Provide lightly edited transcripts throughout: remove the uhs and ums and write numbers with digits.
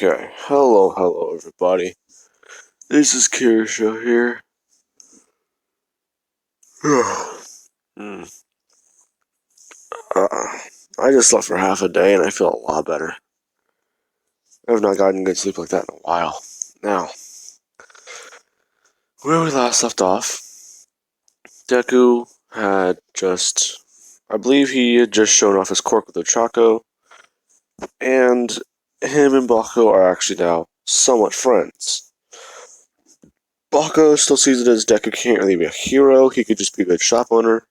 Okay, hello everybody. This is Kirisha here. Hmm. I just slept for half a day and I feel a lot better. I have not gotten good sleep like that in a while. Now, where we last left off, Deku had just, I believe he had just shown off his quirk with Ochako, and him and Bakugo are actually now somewhat friends. Bakugo still sees it as Deku can't really be a hero, he could just be a good shop owner.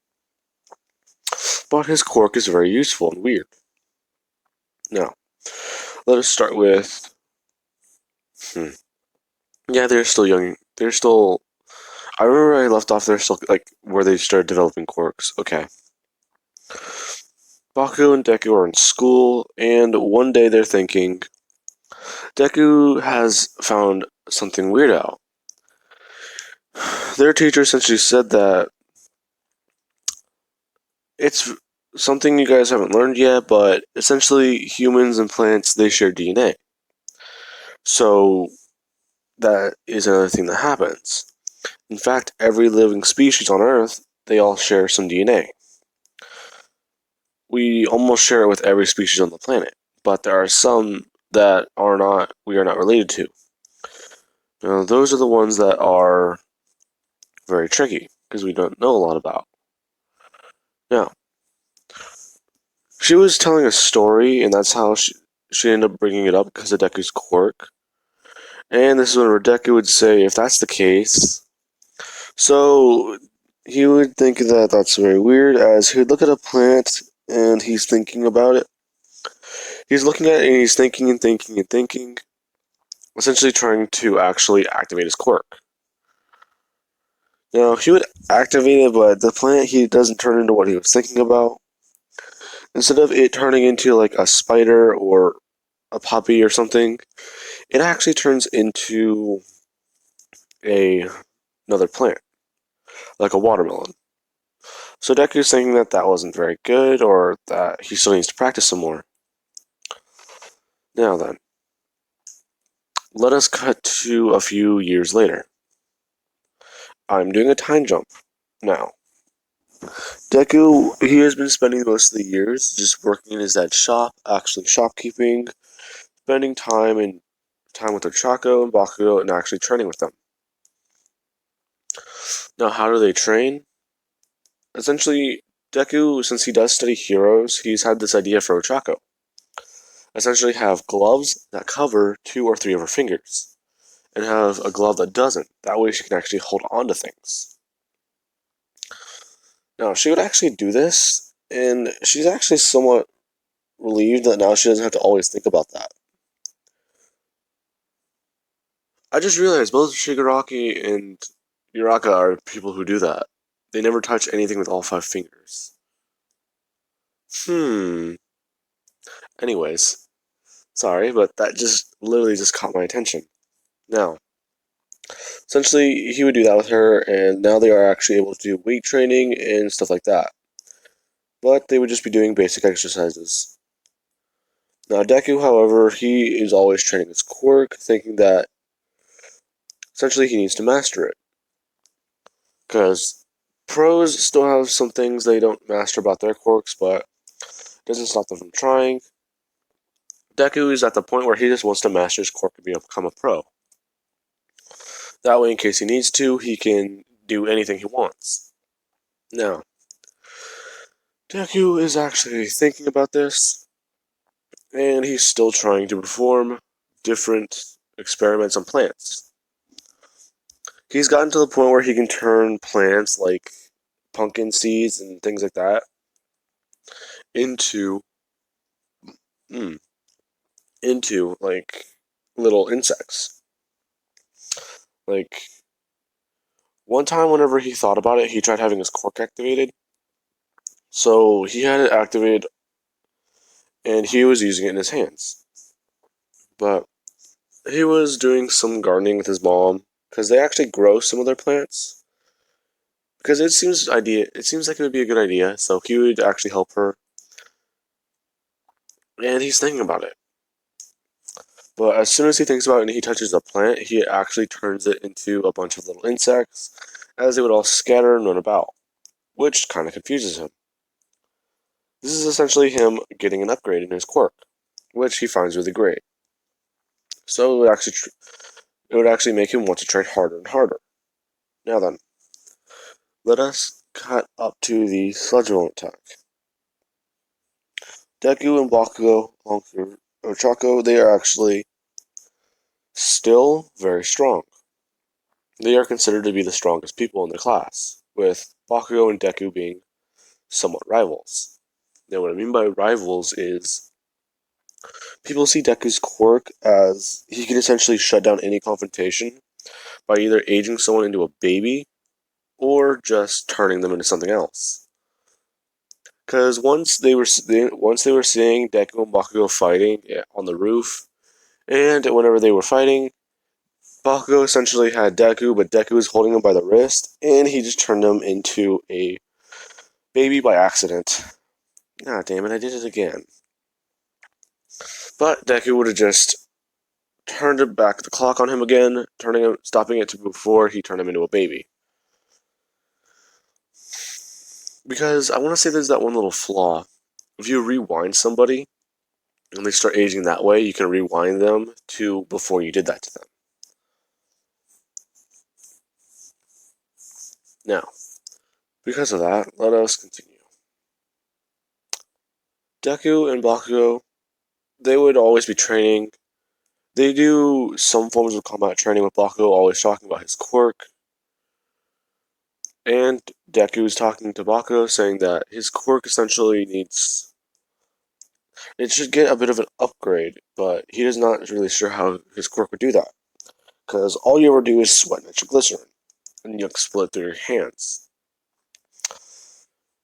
But his quirk is very useful and weird. Now, let us start with. Yeah, they're still young. They're still. I remember I left off. They're still like where they started developing quirks. Okay. Baku and Deku are in school, and one day they're thinking. Deku has found something weird out. Their teacher essentially said that it's something you guys haven't learned yet, but essentially humans and plants they share DNA. So that is another thing that happens. In fact, every living species on Earth, they all share some DNA. We almost share it with every species on the planet, but there are some that we are not related to. Now, those are the ones that are very tricky, because we don't know a lot about. Now, she was telling a story, and that's how she ended up bringing it up because of Deku's quirk. And this is when Deku would say, if that's the case, so he would think that that's very weird, as he would look at a plant and he's thinking about it. He's looking at it and he's thinking and thinking and thinking, essentially trying to actually activate his quirk. Now, he would activate it, but the plant, he doesn't turn into what he was thinking about. Instead of it turning into like a spider or a puppy or something, it actually turns into another plant, like a watermelon. So Deku's thinking that that wasn't very good, or that he still needs to practice some more. Now then, let us cut to a few years later. I'm doing a time jump now. Deku, he has been spending most of the years just working in his dad's shop, actually shopkeeping, spending time with Ochako and Bakugo, and actually training with them. Now, how do they train? Essentially, Deku, since he does study heroes, he's had this idea for Ochako. Essentially, have gloves that cover 2 or 3 of her fingers, and have a glove that doesn't. That way, she can actually hold on to things. Now, she would actually do this, and she's actually somewhat relieved that now she doesn't have to always think about that. I just realized both Shigaraki and Uraka are people who do that. They never touch anything with all 5 fingers. Anyways, sorry, but that just literally just caught my attention. Now, essentially, he would do that with her, and now they are actually able to do weight training and stuff like that. But they would just be doing basic exercises. Now, Deku, however, he is always training his quirk, thinking that essentially he needs to master it. Because pros still have some things they don't master about their quirks, but it doesn't stop them from trying. Deku is at the point where he just wants to master his quirk and become a pro. That way, in case he needs to, he can do anything he wants. Now, Deku is actually thinking about this, and he's still trying to perform different experiments on plants. He's gotten to the point where he can turn plants like pumpkin seeds and things like that into like little insects. Like one time, whenever he thought about it, he tried having his quirk activated. So he had it activated, and he was using it in his hands. But he was doing some gardening with his mom because they actually grow some of their plants. Because it seems like it would be a good idea. So he would actually help her, and he's thinking about it. But as soon as he thinks about it and he touches a plant, he actually turns it into a bunch of little insects, as they would all scatter and run about, which kind of confuses him. This is essentially him getting an upgrade in his quirk, which he finds really great. So it would actually make him want to train harder and harder. Now then, let us cut up to the sludge villain attack. Deku and Bakugo, or Chaco, they are actually still very strong. They are considered to be the strongest people in the class, with Bakugo and Deku being somewhat rivals. Now, what I mean by rivals is people see Deku's quirk as he can essentially shut down any confrontation by either aging someone into a baby or just turning them into something else. Because once they were seeing Deku and Bakugo fighting on the roof, and whenever they were fighting, Bakugo essentially had Deku, but Deku was holding him by the wrist, and he just turned him into a baby by accident. Ah, damn it, I did it again. But Deku would have just turned it back the clock on him again, stopping it to before he turned him into a baby. Because I want to say there's that one little flaw. If you rewind somebody and they start aging that way, you can rewind them to before you did that to them. Now, because of that, let us continue. Deku and Bakugo, they would always be training. They do some forms of combat training with Bakugo, always talking about his quirk. And Deku is talking to Bakugo, saying that his quirk essentially needs. It should get a bit of an upgrade, but he is not really sure how his quirk would do that. Because all you ever do is sweat nitroglycerin, and you split through your hands.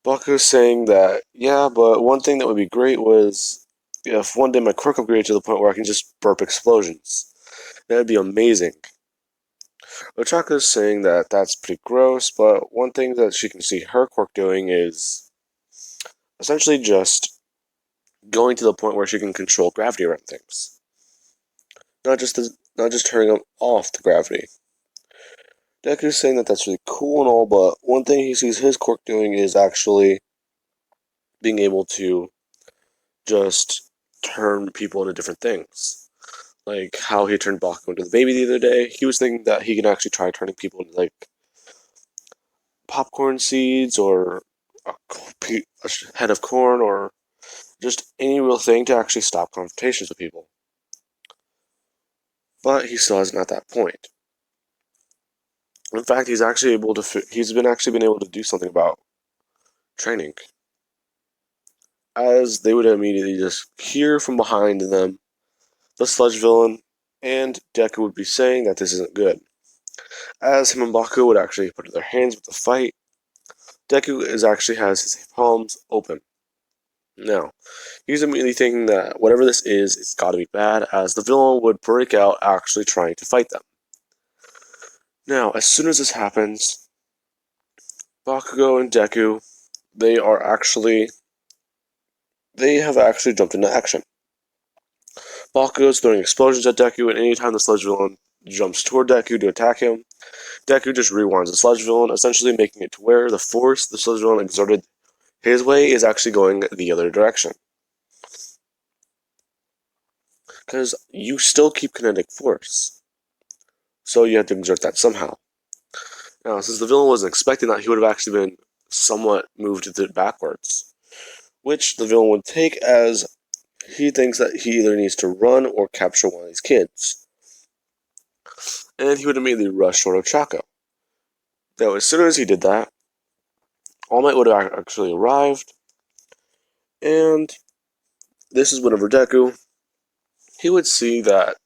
Bakugo's saying that, yeah, but one thing that would be great was if one day my quirk upgraded to the point where I can just burp explosions. That'd be amazing. Ochaka's saying that that's pretty gross, but one thing that she can see her quirk doing is essentially just going to the point where she can control gravity around things. Not just turning off the gravity. Deku's saying that that's really cool and all, but one thing he sees his quirk doing is actually being able to just turn people into different things. Like how he turned Bakugo into the baby the other day. He was thinking that he can actually try turning people into like popcorn seeds or a head of corn or just any real thing to actually stop confrontations with people. But he still hasn't at that point. In fact, he's been able to do something about training, as they would immediately just hear from behind them the sludge villain, and Deku would be saying that this isn't good. As him and Baku would actually put their hands with the fight, Deku actually has his palms open. Now, he's immediately thinking that whatever this is, it's gotta be bad, as the villain would break out actually trying to fight them. Now, as soon as this happens, Bakugo and Deku, they have actually jumped into action. Bakugo's throwing explosions at Deku, and anytime the sludge villain jumps toward Deku to attack him, Deku just rewinds the sludge villain, essentially making it to where the force the sludge villain exerted his way is actually going the other direction. Because you still keep kinetic force, so you have to exert that somehow. Now, since the villain wasn't expecting that, he would have actually been somewhat moved backwards, which the villain would take as he thinks that he either needs to run or capture one of these kids. And he would immediately rush toward Ochako. Now, as soon as he did that, All Might would have actually arrived, and this is whenever Deku, he would see that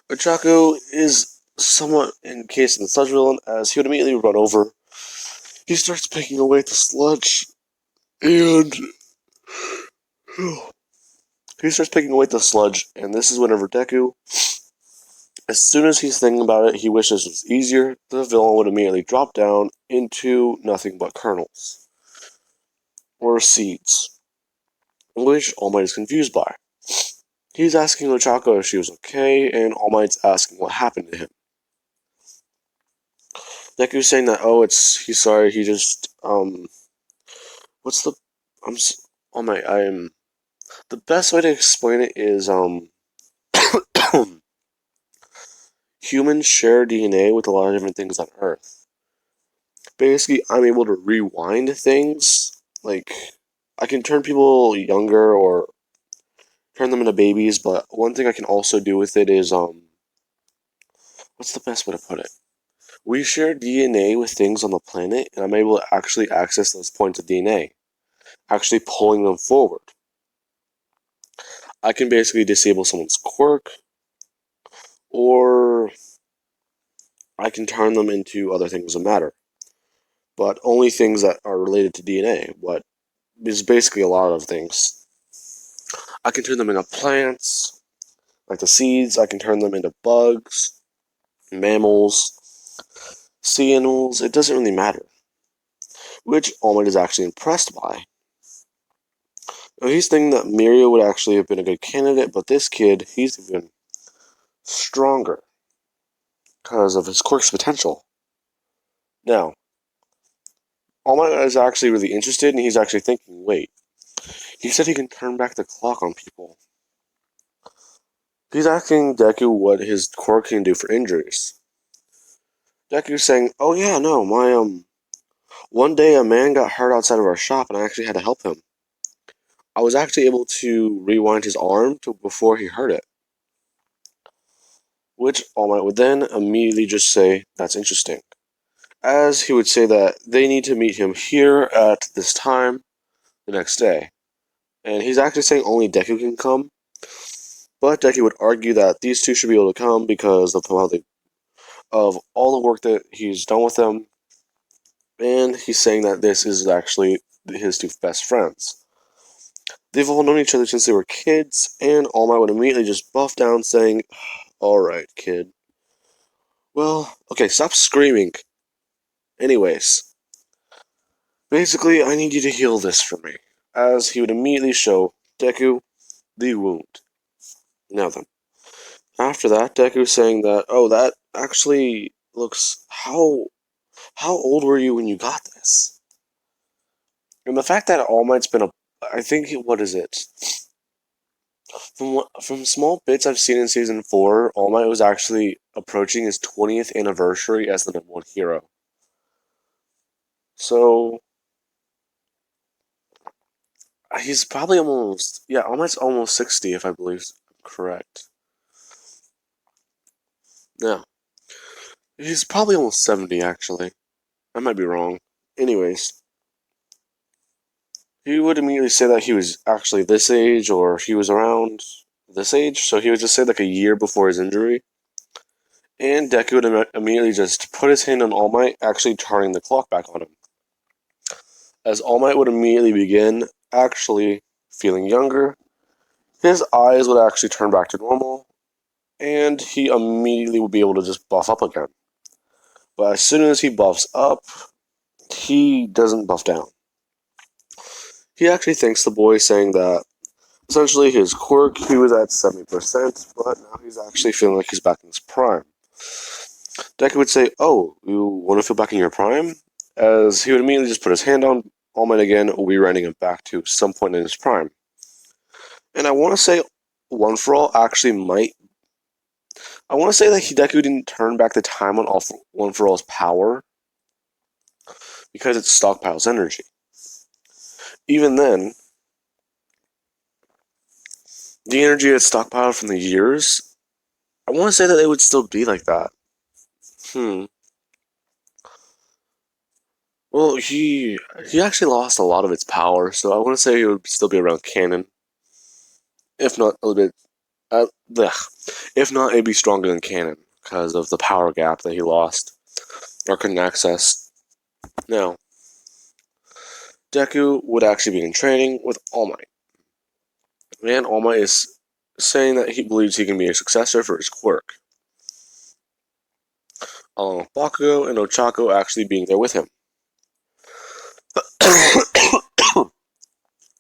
Ochako is somewhat encased in the sludge villain, as he would immediately run over. He starts picking away the sludge, and this is whenever Deku, as soon as he's thinking about it, he wishes it was easier. The villain would immediately drop down into nothing but kernels or seeds, which All Might is confused by. He's asking Ochako if she was okay, and All Might's asking what happened to him. Deku's saying that, oh, he's sorry, he just, what's the, I'm, All Might, the best way to explain it is, humans share DNA with a lot of different things on Earth. Basically, I'm able to rewind things, like, I can turn people younger or turn them into babies, but one thing I can also do with it is, what's the best way to put it? We share DNA with things on the planet, and I'm able to actually access those points of DNA, actually pulling them forward. I can basically disable someone's quirk, or I can turn them into other things that matter, but only things that are related to DNA, what is basically a lot of things. I can turn them into plants, like the seeds, I can turn them into bugs, mammals, sea animals, it doesn't really matter. Which All Might is actually impressed by. Now, he's thinking that Mirio would actually have been a good candidate, but this kid, he's even stronger because of his quirk's potential. Now, All Might is actually really interested, and he's actually thinking, wait, he said he can turn back the clock on people. He's asking Deku what his quirk can do for injuries. Deku's saying, oh yeah, no, one day a man got hurt outside of our shop, and I actually had to help him. I was actually able to rewind his arm to before he hurt it. Which All Might would then immediately just say, that's interesting. As he would say that they need to meet him here at this time the next day. And he's actually saying only Deku can come, but Deku would argue that these two should be able to come because of of all the work that he's done with them, and he's saying that this is actually his two best friends. They've all known each other since they were kids, and All Might would immediately just buff down, saying, alright, kid. Well, okay, stop screaming. Anyways, basically, I need you to heal this for me. As he would immediately show Deku the wound. Now then, after that, Deku saying that, oh, that actually looks, how old were you when you got this? And the fact that All Might's been I think, what is it? From small bits I've seen in Season 4, All Might was actually approaching his 20th anniversary as the #1 hero. So, he's probably almost, yeah, All Might's almost 60, if I believe correct. Yeah, he's probably almost 70, actually. I might be wrong. Anyways, he would immediately say that he was actually this age, or he was around this age, so he would just say like a year before his injury. And Deku would immediately just put his hand on All Might, actually turning the clock back on him. As All Might would immediately begin actually feeling younger, his eyes would actually turn back to normal, and he immediately would be able to just buff up again. But as soon as he buffs up, he doesn't buff down. He actually thanks the boy, saying that essentially his quirk, he was at 70%, but now he's actually feeling like he's back in his prime. Deku would say, oh, you want to feel back in your prime? As he would immediately just put his hand on All Might again, rewriting him back to some point in his prime. And I want to say One For All actually might. I want to say that Deku didn't turn back the time on One For All's power because it stockpiles energy. Even then, the energy it stockpiled from the years, I want to say that it would still be like that. Well, he actually lost a lot of its power, so I want to say it would still be around canon. If not a little bit, if not, it'd be stronger than canon because of the power gap that he lost or couldn't access. Now, Deku would actually be in training with All Might, and All Might is saying that he believes he can be a successor for his quirk, along with Bakugo and Ochako actually being there with him.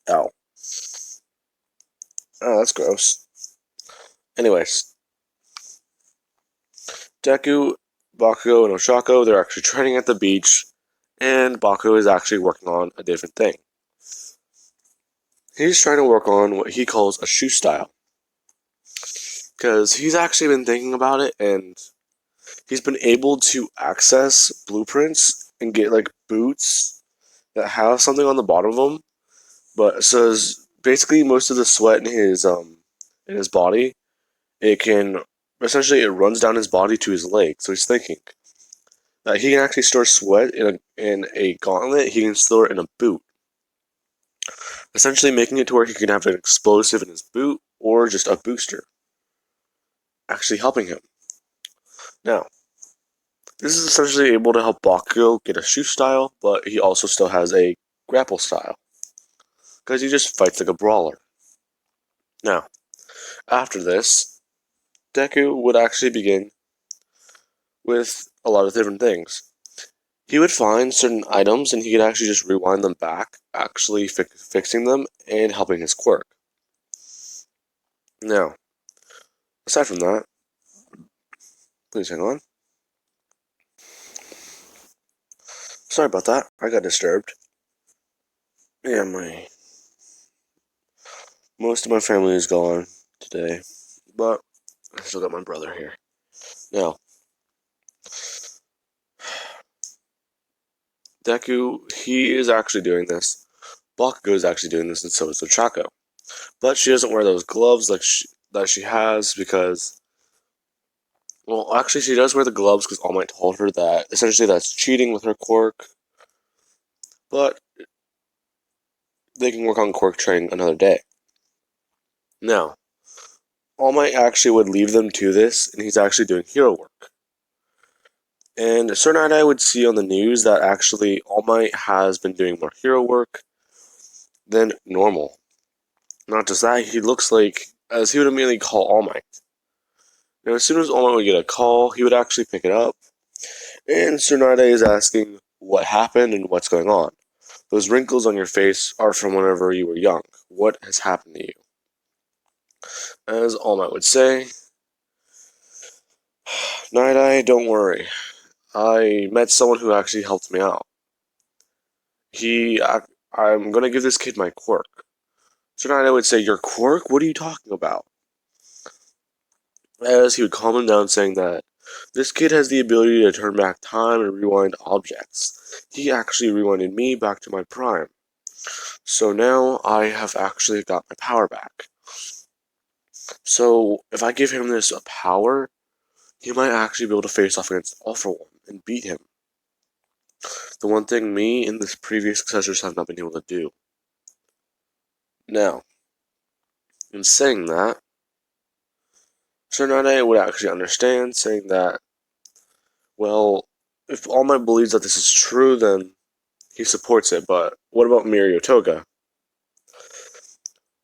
Ow. Oh, that's gross. Anyways, Deku, Bakugo, and Oshako, they're actually training at the beach, and Bakugo is actually working on a different thing. He's trying to work on what he calls a shoe style. Because he's actually been thinking about it, and he's been able to access blueprints and get like boots that have something on the bottom of them. But so basically most of the sweat in his body, it can essentially it runs down his body to his leg. So he's thinking that he can actually store sweat in a gauntlet. He can store it in a boot, essentially making it to where he can have an explosive in his boot or just a booster, actually helping him. Now, this is essentially able to help Bakugo get a shoot style, but he also still has a grapple style, because he just fights like a brawler. Now, after this, Deku would actually begin with a lot of different things. He would find certain items and he could actually just rewind them back, actually fixing them and helping his quirk. Now, aside from that, please hang on. Sorry about that, I got disturbed. Yeah, most of my family is gone today, but I still got my brother here. Now, Deku, he is actually doing this. Bakugo is actually doing this, and so is Ochako. But she doesn't wear those gloves that she has because, well, actually she does wear the gloves because All Might told her that essentially that's cheating with her quirk. But they can work on quirk training another day. Now, All Might actually would leave them to this, and he's actually doing hero work. And Sir Night Eye would see on the news that actually All Might has been doing more hero work than normal. Not just that, he looks like, as he would immediately call All Might. Now, as soon as All Might would get a call, he would actually pick it up, and Sir Night Eye is asking what happened and what's going on. Those wrinkles on your face are from whenever you were young. What has happened to you? As All Might would say, Night Eye, don't worry. I met someone who actually helped me out. I'm gonna give this kid my quirk. So Night Eye would say, your quirk? What are you talking about? As he would calm him down, saying that this kid has the ability to turn back time and rewind objects. He actually rewinded me back to my prime. So now I have actually got my power back. So if I give him this power, he might actually be able to face off against All For One and beat him. The one thing me and the previous successors have not been able to do. Now, in saying that, Sir Nane would actually understand, saying that, well, if All Might believes that this is true, then he supports it, but what about Mirio Toga?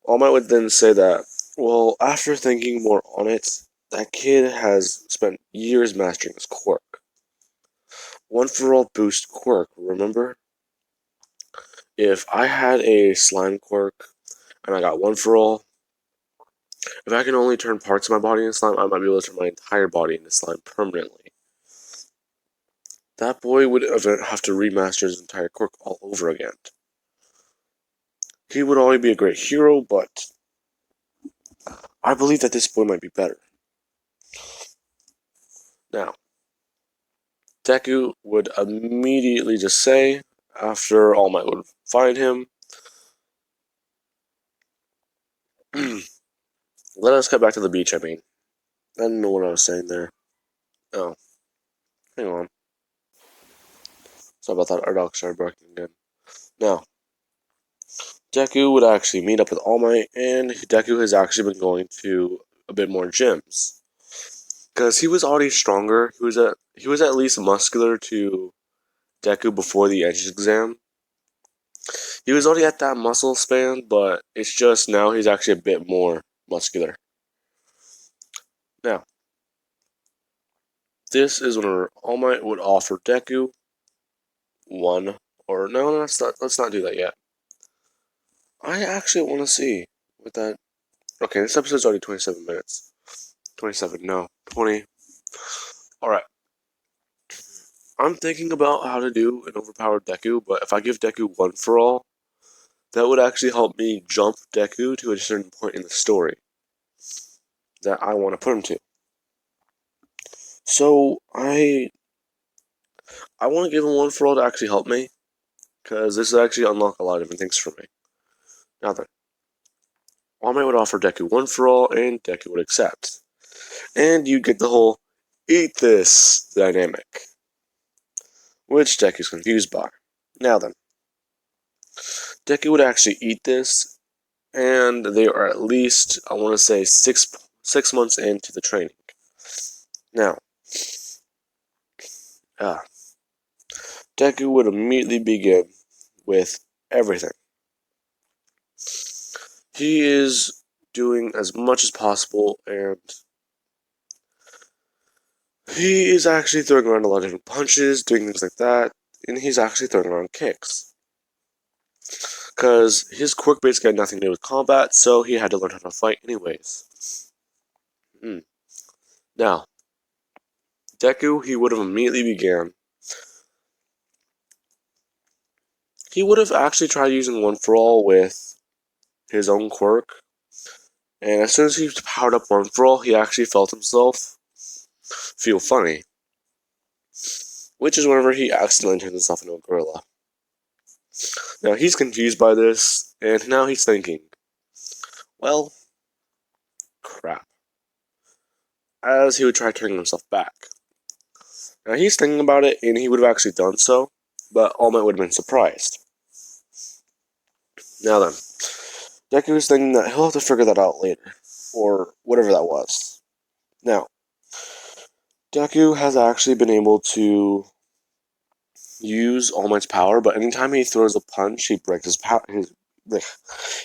All Might would then say that, well, after thinking more on it, that kid has spent years mastering his quirk. One for all boost quirk, remember? If I had a slime quirk and I got one for all, if I can only turn parts of my body into slime, I might be able to turn my entire body into slime permanently. That boy would have to remaster his entire quirk all over again. He would always be a great hero, but I believe that this boy might be better. Now, Deku would immediately just say, after All Might would find him, let us get back to the beach, I mean. I don't know what I was saying there. Oh, hang on. Sorry about that, our dog started barking again. Now, Deku would actually meet up with All Might, and Deku has actually been going to a bit more gyms. Because he was already stronger, he was at least muscular to Deku before the entrance exam. He was already at that muscle span, but it's just now he's actually a bit more muscular. Now, this is when All Might would offer Deku one, or no, let's not do that yet. I actually want to see what that. Okay, this episode's already 27 minutes. 27, no, 20. Alright. I'm thinking about how to do an overpowered Deku, but if I give Deku one for all, that would actually help me jump Deku to a certain point in the story that I want to put him to. So I want to give him one for all to actually help me, because this would actually unlock a lot of different things for me. Now then, All Might would offer Deku one for all, and Deku would accept. And you get the whole eat this dynamic, which Deku's confused by. Now then, Deku would actually eat this, and they are at least, I want to say, six months into the training. Now, Deku would immediately begin with everything. He is doing as much as possible, and he is actually throwing around a lot of different punches, doing things like that, and he's actually throwing around kicks. Because his quirk basically had nothing to do with combat, so he had to learn how to fight anyways. Now, Deku, he would have immediately began. He would have actually tried using One For All with his own quirk, and as soon as he powered up One For All, he actually felt himself feel funny. Which is whenever he accidentally turns himself into a gorilla. Now, he's confused by this, and now he's thinking, well, crap. As he would try turning himself back. Now, he's thinking about it, and he would have actually done so, but All Might would have been surprised. Now then, Deku is thinking that he'll have to figure that out later, or whatever that was. Now, Deku has actually been able to use All Might's power, but anytime he throws a punch, he breaks his power.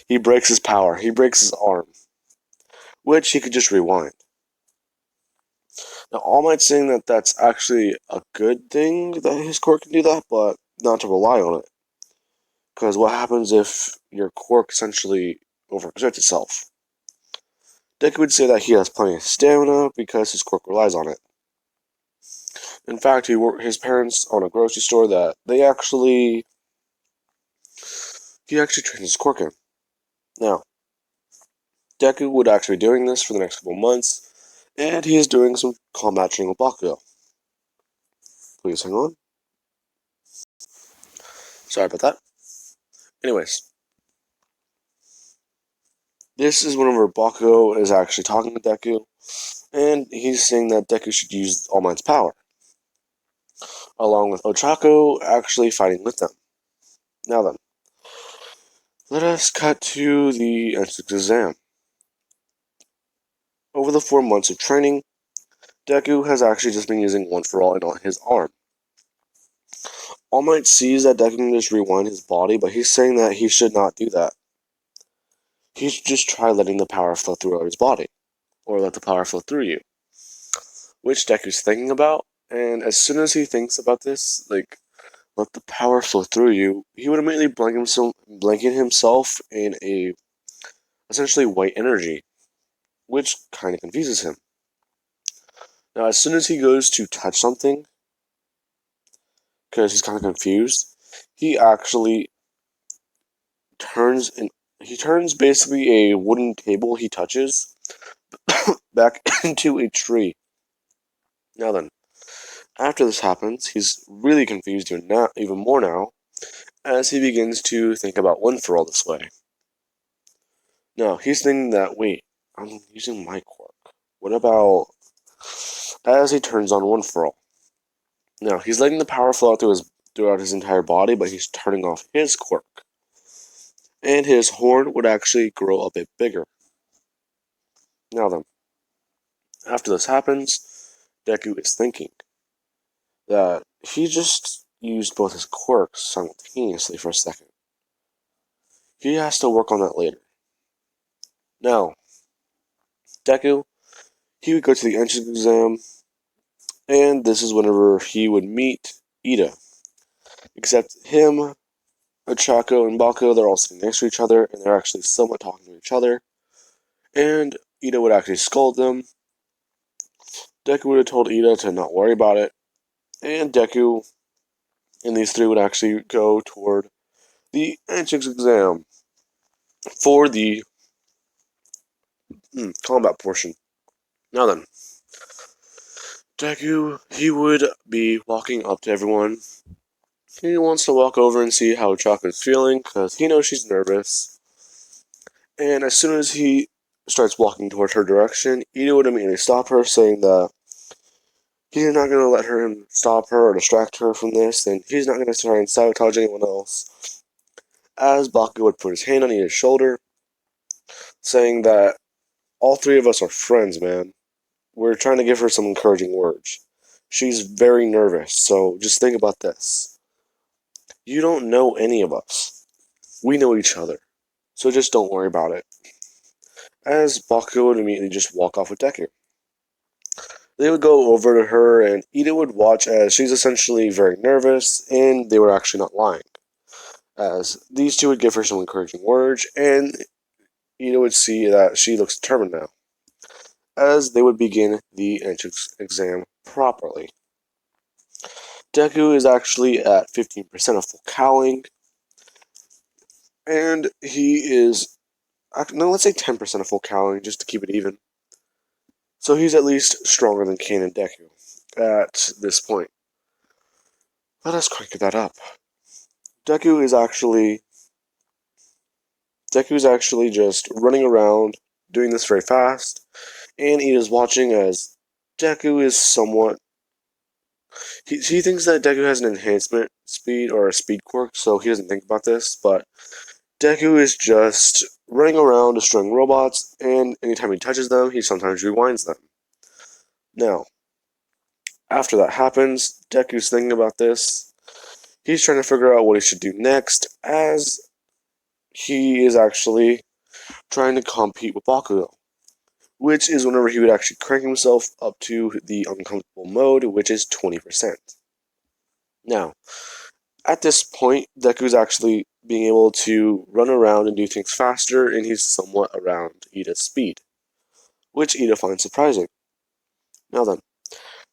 He breaks his power. He breaks his arm, which he could just rewind. Now, All Might's saying that that's actually a good thing that his quirk can do that, but not to rely on it. Because what happens if your quirk essentially overexerts itself? Deku would say that he has plenty of stamina because his quirk relies on it. In fact, his parents own a grocery store that he actually trains his quirk in. Now, Deku would actually be doing this for the next couple months, and he is doing some combat training with Bakugo. Please hang on. Sorry about that. Anyways, this is whenever Bakugo is actually talking to Deku, and he's saying that Deku should use All Might's power, along with Ochako actually fighting with them. Now then, let us cut to the entrance exam. Over the 4 months of training, Deku has actually just been using One For All on his arm. All Might sees that Deku can just rewind his body, but he's saying that he should not do that. He should just try letting the power flow throughout his body, or let the power flow through you. Which Deku's thinking about, and as soon as he thinks about this, like, let the power flow through you, he would immediately blanket himself in a essentially white energy, which kind of confuses him. Now, as soon as he goes to touch something, because he's kind of confused, he actually turns basically a wooden table he touches back into a tree. Now then, after this happens, he's really confused even more now, as he begins to think about One For All this way. Now, he's thinking that, wait, I'm using my quirk. What about as he turns on One For All? Now, he's letting the power flow throughout his entire body, but he's turning off his quirk. And his horn would actually grow a bit bigger. Now then, after this happens, Deku is thinking that he just used both his quirks simultaneously for a second. He has to work on that later. Now, Deku, he would go to the entrance exam, and this is whenever he would meet Ida. Except him, Ochako, and Bakugo, they're all sitting next to each other, and they're actually somewhat talking to each other. And Ida would actually scold them, Deku would have told Ida to not worry about it, and Deku and these three would actually go toward the entrance exam for the combat portion. Now then, Deku, he would be walking up to everyone. He wants to walk over and see how Chaka's feeling, because he knows she's nervous. And as soon as he starts walking towards her direction, Ida would immediately stop her, saying that he's not going to let her stop her or distract her from this, and he's not going to try and sabotage anyone else. As Bakugo would put his hand on Ida's shoulder, saying that all three of us are friends, man. We're trying to give her some encouraging words. She's very nervous, so just think about this. You don't know any of us. We know each other, so just don't worry about it. As Bakugo would immediately just walk off with Deku. They would go over to her, and Ida would watch as she's essentially very nervous, and they were actually not lying. As these two would give her some encouraging words, and Ida would see that she looks determined now. As they would begin the entrance exam properly. Deku is actually at 15% of full cowling, and he is, no, let's say 10% of full cowling, just to keep it even. So he's at least stronger than Kane and Deku at this point. Let us crank that up. Deku is actually just running around, doing this very fast, and Ida's watching as Deku is somewhat. He thinks that Deku has an enhancement speed or a speed quirk, so he doesn't think about this, but Deku is just running around destroying robots, and anytime he touches them, he sometimes rewinds them. Now, after that happens, Deku's thinking about this. He's trying to figure out what he should do next, as he is actually trying to compete with Bakugo, which is whenever he would actually crank himself up to the uncomfortable mode, which is 20%. Now, at this point, Deku's actually being able to run around and do things faster, and he's somewhat around Ida's speed, which Ida finds surprising. Now then,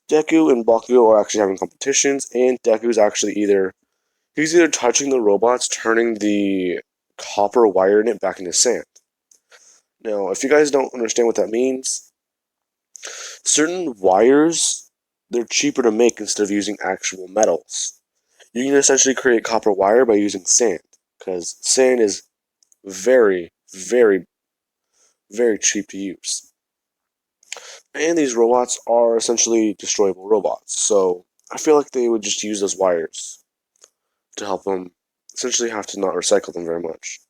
Deku and Bakugo are actually having competitions, and Deku's actually he's either touching the robots, turning the copper wire in it back into sand. Now, if you guys don't understand what that means, certain wires, they're cheaper to make instead of using actual metals. You can essentially create copper wire by using sand, because sand is very, very, very cheap to use. And these robots are essentially destroyable robots, so I feel like they would just use those wires to help them essentially have to not recycle them very much.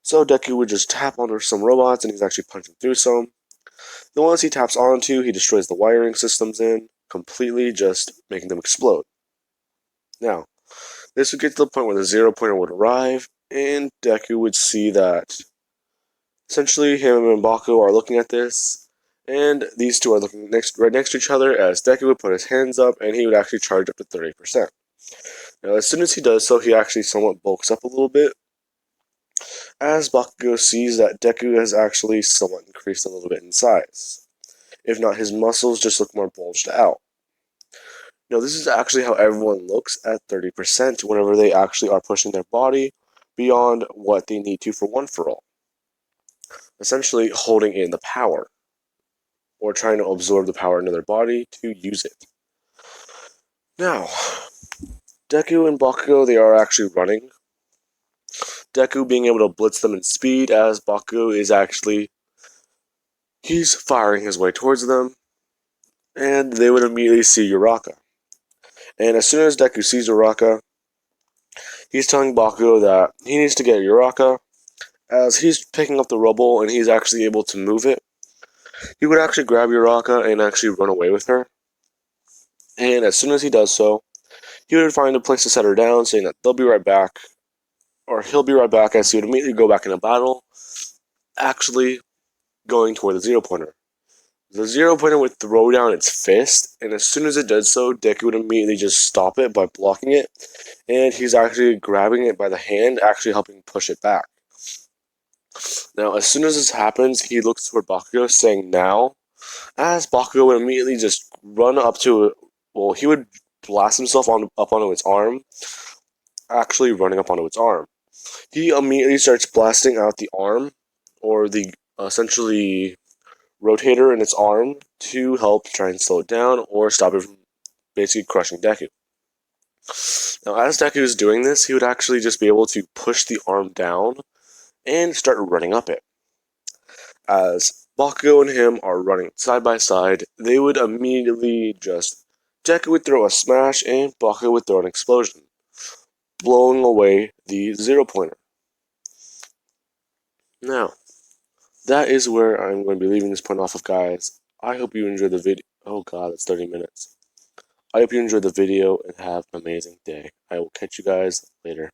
So Deku would just tap onto some robots, and he's actually punching through some. The ones he taps onto, he destroys the wiring systems in, completely just making them explode. Now, this would get to the point where the 0 pointer would arrive, and Deku would see that essentially him and Bakugo are looking at this, and these two are looking right next to each other as Deku would put his hands up, and he would actually charge up to 30%. Now, as soon as he does so, he actually somewhat bulks up a little bit, as Bakugo sees that Deku has actually somewhat increased a little bit in size. If not, his muscles just look more bulged out. Now, this is actually how everyone looks at 30% whenever they actually are pushing their body beyond what they need to for one for all. Essentially holding in the power, or trying to absorb the power into their body to use it. Now, Deku and Bakugo, they are actually running. Deku being able to blitz them in speed, as Bakugo is actually, he's firing his way towards them, and they would immediately see Uraka. And as soon as Deku sees Uraka, he's telling Bakugo that he needs to get Uraka, as he's picking up the rubble and he's actually able to move it. He would actually grab Uraka and actually run away with her. And as soon as he does so, he would find a place to set her down, saying that they'll be right back, or he'll be right back, as he would immediately go back in a battle, actually going toward the 0 pointer. The 0 pointer would throw down its fist, and as soon as it did so, Deku would immediately just stop it by blocking it, and he's actually grabbing it by the hand, actually helping push it back. Now, as soon as this happens, he looks toward Bakugo, saying, "Now," as Bakugo would immediately just run up to it. Well, he would blast himself up onto its arm, actually running up onto its arm. He immediately starts blasting out the arm, or the essentially rotator in its arm, to help try and slow it down or stop it from basically crushing Deku. Now, as Deku is doing this, he would actually just be able to push the arm down and start running up it. As Bakugo and him are running side by side, they would immediately just Deku would throw a smash and Bakugo would throw an explosion, blowing away the zero pointer. Now, that is where I'm going to be leaving this point off of, guys. I hope you enjoyed the video. Oh god, it's 30 minutes. I hope you enjoyed the video and have an amazing day. I will catch you guys later.